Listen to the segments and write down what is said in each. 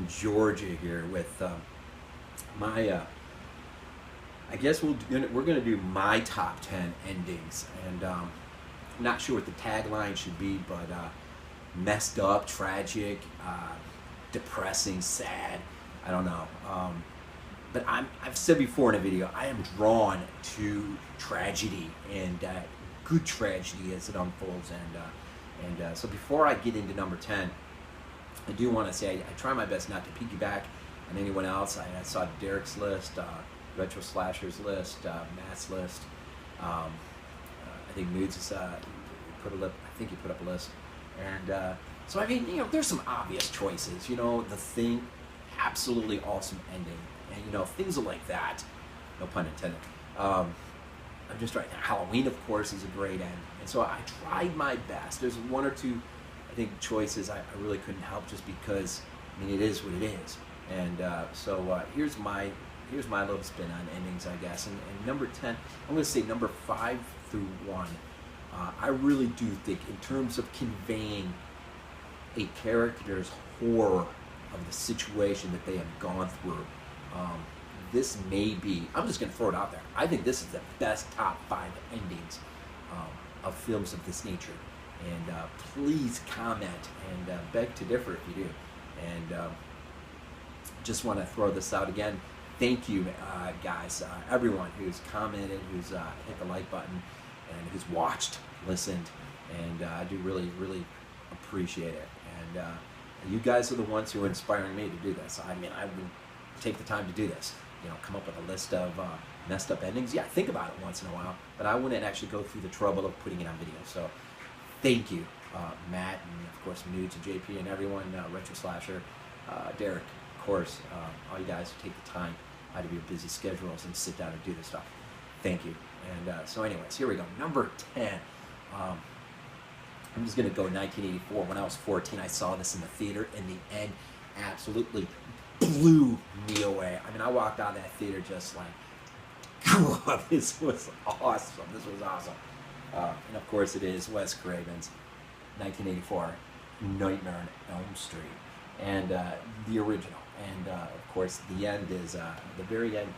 from Georgia here with my. I guess we're gonna do my top 10 endings, and I'm not sure what the tagline should be, but messed up, tragic, depressing, sad. I don't know. But I've said before in a video, I am drawn to tragedy and good tragedy as it unfolds. And so before I get into number 10, I do want to say I try my best not to piggyback on anyone else. I saw Derek's list, Retro Slasher's list, Matt's list. I think Moods has put a list. I think he put up a list. And so I mean, there's some obvious choices. The Thing, absolutely awesome ending, and things like that. No pun intended. I'm just right now. Halloween, of course, is a great end, and so I tried my best. There's one or two, I think, choices I really couldn't help just because. I mean, it is what it is, and so here's my little spin on endings, I guess. And number 10, I'm going to say number 5 through 1. I really do think, in terms of conveying a character's horror of the situation that they have gone through, this may be, I'm just going to throw it out there, I think this is the best top 5 endings of films of this nature. And please comment and beg to differ if you do. And just want to throw this out again. Thank you, guys, everyone who's commented, who's hit the like button, and who's watched, listened, and I do really, really appreciate it. And you guys are the ones who are inspiring me to do this. I mean, I would take the time to do this. Come up with a list of messed up endings. Yeah, think about it once in a while, but I wouldn't actually go through the trouble of putting it on video. So, thank you, Matt, and of course, Nudes and JP, and everyone, Retro Slasher, Derek, of course, all you guys who take the time out of your busy schedules and sit down and do this stuff. Thank you. And so anyways, here we go. Number 10. I'm just going to go 1984. When I was 14, I saw this in the theater, and the end absolutely blew me away. I mean, I walked out of that theater just like, God, this was awesome. This was awesome. And of course, it is Wes Craven's 1984 Nightmare on Elm Street, and the original. And of course, the end is the very end.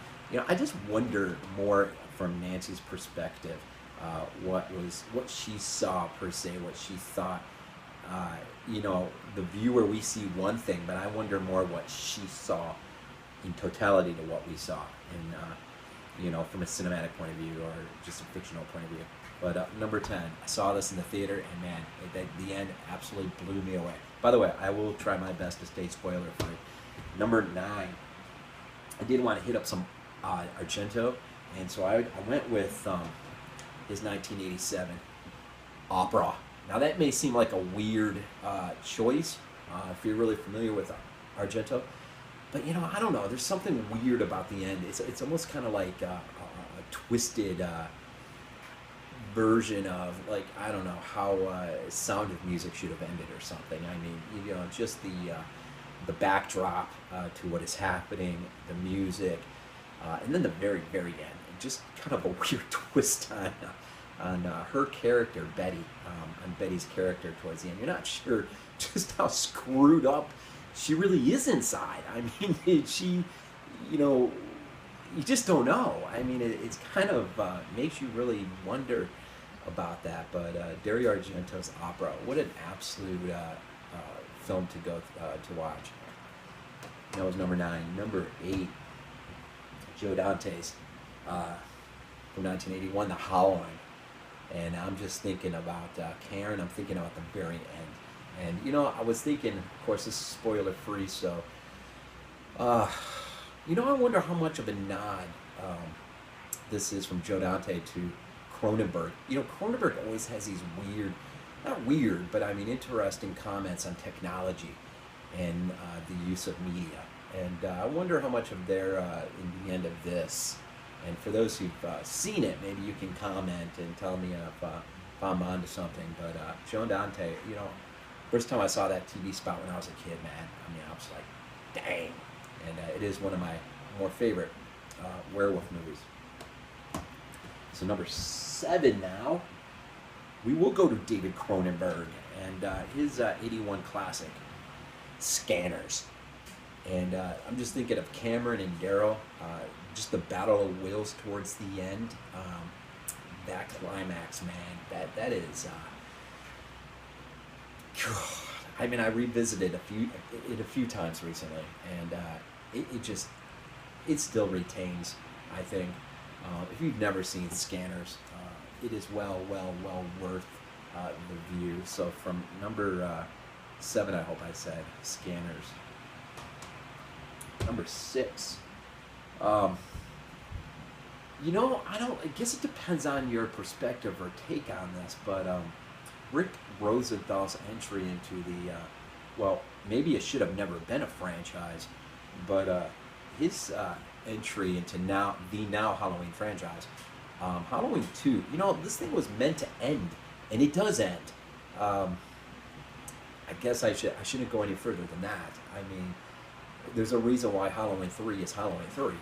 I just wonder more from Nancy's perspective, what she saw per se, what she thought. The viewer, we see one thing, but I wonder more what she saw in totality to what we saw, in from a cinematic point of view or just a fictional point of view. But number 10, I saw this in the theater, and man, the end absolutely blew me away. By the way, I will try my best to stay spoiler free. Number 9, I did want to hit up some Argento, and so I went with his 1987 Opera. Now that may seem like a weird choice if you're really familiar with Argento, but I don't know. There's something weird about the end. It's almost kind of like a twisted version of, like, I don't know how Sound of Music should have ended or something. I mean, just the backdrop to what is happening, the music, and then the very, very end. Just kind of a weird twist on her character, Betty, on Betty's character towards the end. You're not sure just how screwed up she really is inside. I mean, she, you just don't know. I mean, it's kind of makes you really wonder about that. But Dario Argento's Opera, what an absolute film to go to watch. That was number 9. Number 8, Joe Dante's from 1981, The Howling. And I'm just thinking about Karen. I'm thinking about the very end. And I was thinking, of course, this is spoiler free, so I wonder how much of a nod this is from Joe Dante to Cronenberg. Cronenberg always has these not weird, but I mean interesting comments on technology and the use of media. And I wonder how much of their in the end of this. And for those who've seen it, maybe you can comment and tell me if I'm onto something. But Joe Dante, first time I saw that TV spot when I was a kid, man, I mean, I was like, dang. And it is one of my more favorite werewolf movies. So number 7 now, we will go to David Cronenberg and his 81 classic, Scanners. And I'm just thinking of Cameron and Daryl, just the battle of wills towards the end. That climax, man, that is. I mean, I revisited it a few times recently, and it still retains. I think if you've never seen Scanners, it is well worth the view. So from number 7, I hope I said Scanners. Number 6. You know, I guess it depends on your perspective or take on this, but Rick Rosenthal's entry into the, well, maybe it should have never been a franchise, but his entry into the now Halloween franchise, Halloween 2. You know, this thing was meant to end, and it does end. I guess I shouldn't go any further than that. I mean, there's a reason why Halloween 3 is Halloween 3.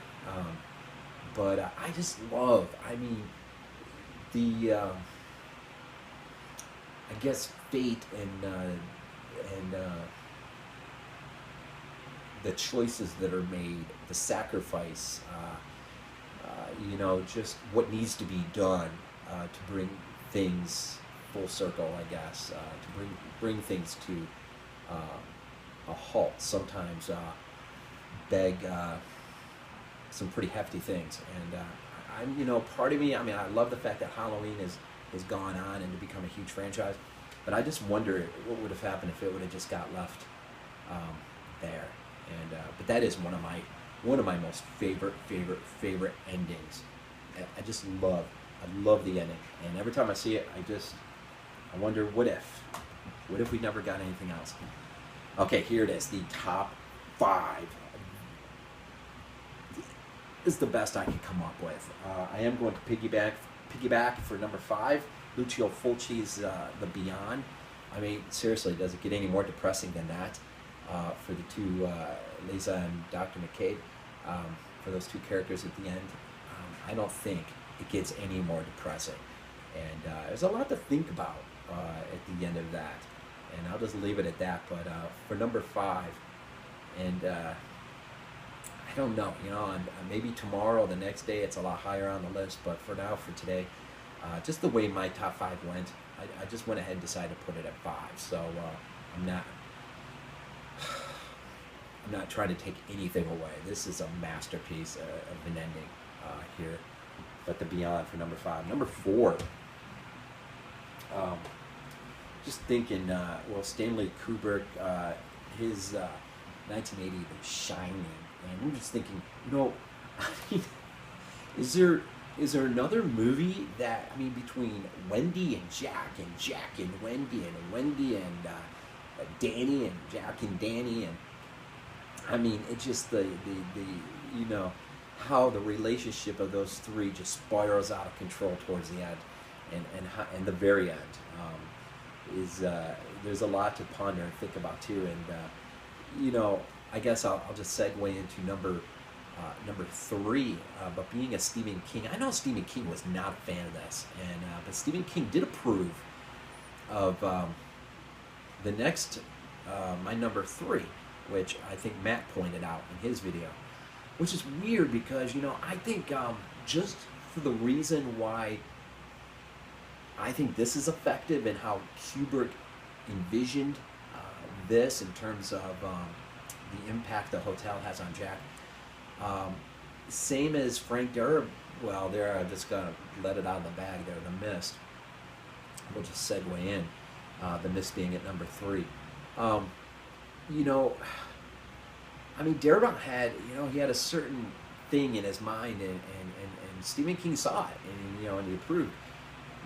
But I just love, I mean, the, I guess, fate and the choices that are made, the sacrifice, you know, just what needs to be done to bring things full circle, I guess, to bring things to a halt. Sometimes beg some pretty hefty things, and I'm, you know, part of me, I mean, I love the fact that Halloween has gone on and to become a huge franchise, but I just wonder what would have happened if it would have just got left there. And but that is one of my most favorite endings. I love the ending, and every time I see it, I wonder what if we never got anything else. Okay, here it is, the top 5. This is the best I can come up with. I am going to piggyback for number 5, Lucio Fulci's The Beyond. I mean, seriously, does it get any more depressing than that? For the two, Lisa and Dr. McCabe, for those two characters at the end, I don't think it gets any more depressing. And there's a lot to think about at the end of that. And I'll just leave it at that. But for number 5, and I don't know, you know, and maybe tomorrow, the next day, it's a lot higher on the list. But for now, for today, just the way my top 5 went, I just went ahead and decided to put it at 5. So I'm not trying to take anything away. This is a masterpiece of an ending here. But The Beyond for number 5. Number 4, just thinking, well, Stanley Kubrick, his 1980, The Shining. And I'm just thinking, you know, is there another movie that, I mean, between Wendy and Jack and Wendy and Danny and Jack and Danny, and I mean, it's just the you know, how the relationship of those three just spirals out of control towards the end, and the very end is there's a lot to ponder and think about too. And you know, I guess I'll just segue into number 3. But being a Stephen King, I know Stephen King was not a fan of this, and but Stephen King did approve of the next my number 3, which I think Matt pointed out in his video, which is weird because, you know, I think just for the reason why I think this is effective and how Kubrick envisioned this in terms of the impact the hotel has on Jack. Same as Frank Darabont. Well, there, I'm just gonna let it out of the bag there. The Mist. We'll just segue in. The Mist being at number 3. You know, I mean, Darabont had, you know, he had a certain thing in his mind, and Stephen King saw it, and you know, and he approved.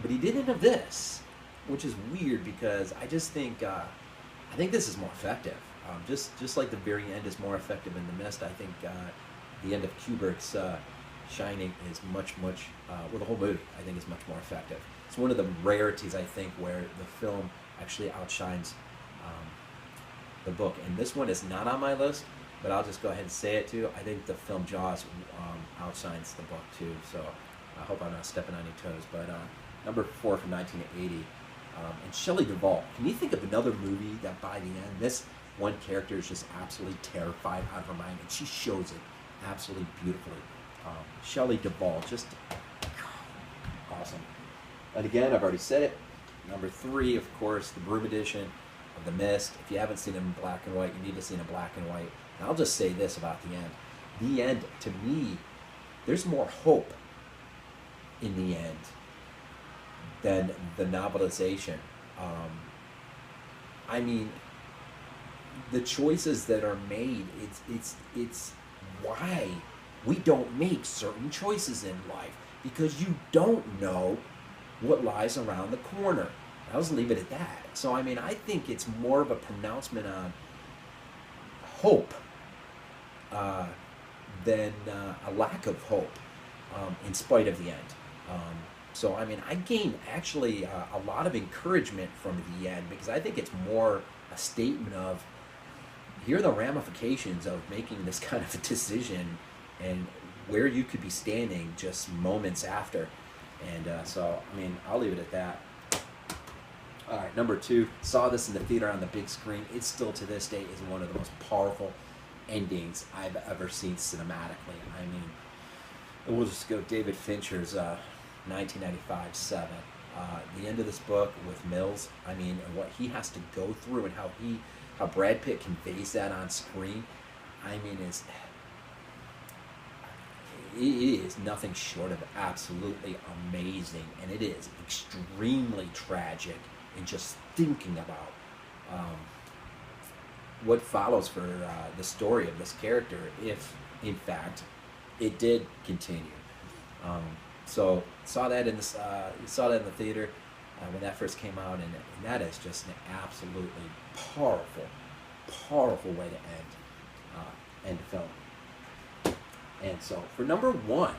But he didn't have this, which is weird because I just think I think this is more effective. Just like the very end is more effective in The Mist, I think the end of Kubrick's Shining is much, well, the whole movie, I think, is much more effective. It's one of the rarities, I think, where the film actually outshines the book. And this one is not on my list, but I'll just go ahead and say it too. I think the film Jaws outshines the book too, so I hope I'm not stepping on any toes. But number 4 from 1980, and Shelley Duvall. Can you think of another movie that by the end, this one character is just absolutely terrified out of her mind, and she shows it absolutely beautifully. Shelley Duvall, just awesome. And again, I've already said it. Number 3, of course, the Broom edition of The Mist. If you haven't seen it in black and white, you need to see it in black and white. And I'll just say this about the end. The end, to me, there's more hope in the end than the novelization. I mean, the choices that are made, it's why we don't make certain choices in life, because you don't know what lies around the corner. I'll just leave it at that. So, I mean, I think it's more of a pronouncement on hope than a lack of hope, in spite of the end. So, I mean, I gained actually a lot of encouragement from the end, because I think it's more a statement of, here are the ramifications of making this kind of a decision and where you could be standing just moments after. And so, I mean, I'll leave it at that. All right, number 2, saw this in the theater on the big screen. It still, to this day, is one of the most powerful endings I've ever seen cinematically. I mean, we'll just go David Fincher's 1995 Seven. The end of this book with Mills, I mean, and what he has to go through and how Brad Pitt conveys that on screen, I mean, it is nothing short of absolutely amazing, and it is extremely tragic in just thinking about what follows for the story of this character, if in fact it did continue. So saw that in the theater when that first came out, and that is just an absolutely powerful way to end the film. And so for number 1,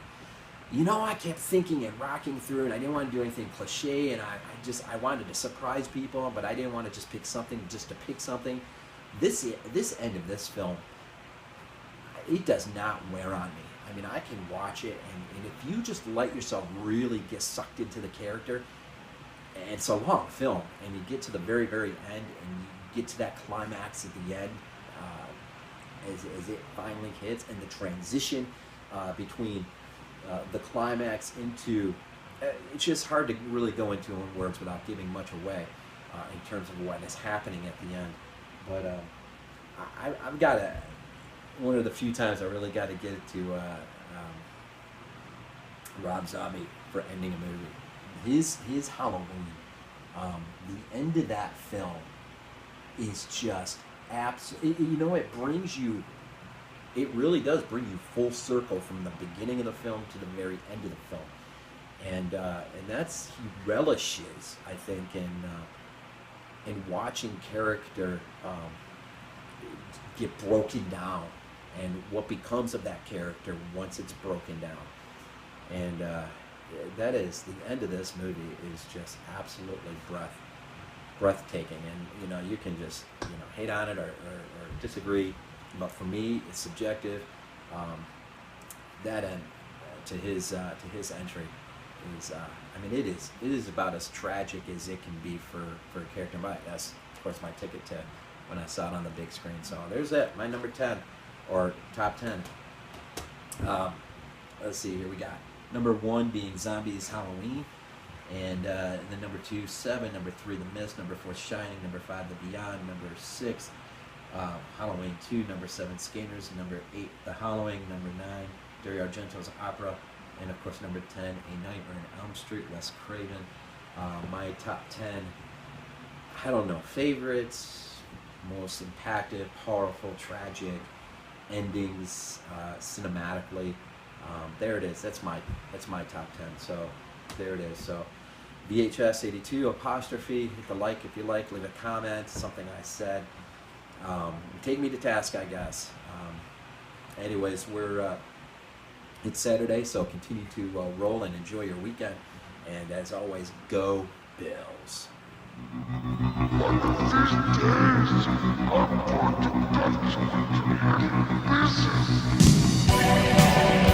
I kept thinking and rocking through, and I didn't want to do anything cliche, and I wanted to surprise people, but I didn't want to just pick something just to pick something. This end of this film, it does not wear on me. I mean, I can watch it, and if you just let yourself really get sucked into the character, and it's a long film, and you get to the very, very end, and you get to that climax at the end, as it finally hits, and the transition between the climax into, it's just hard to really go into in words without giving much away in terms of what is happening at the end. But I've got to, one of the few times I really got to get it to Rob Zombie for ending a movie. His Halloween, the end of that film is just absolutely, it brings you, it really does bring you full circle from the beginning of the film to the very end of the film. And that's, he relishes, I think, in watching character get broken down, and what becomes of that character once it's broken down. And that is, the end of this movie is just absolutely breathtaking. And you can just hate on it or disagree, but for me it's subjective. That end to his entry is it is about as tragic as it can be for a character. That's of course my ticket to when I saw it on the big screen. So there's it, my number 10 or top 10. Let's see, here we got number 1 being Zombies Halloween, and then number 2 Seven, number 3 The Mist, number 4 Shining, number 5 The Beyond, number 6 Halloween 2, number 7 Scanners, number 8 The Hallowing, number 9 Dario Argento's Opera, and of course number 10 A Nightmare on Elm Street, Wes Craven. My top 10, I don't know, favorites, most impactful, powerful, tragic endings, cinematically. There it is. That's my top 10. So there it is. So VHS 82 apostrophe. Hit the like if you like. Leave a comment. Something I said. Take me to task, I guess. Anyways, it's Saturday, so continue to roll and enjoy your weekend. And as always, go Bills. One of these days, I'm going to get to it. This is...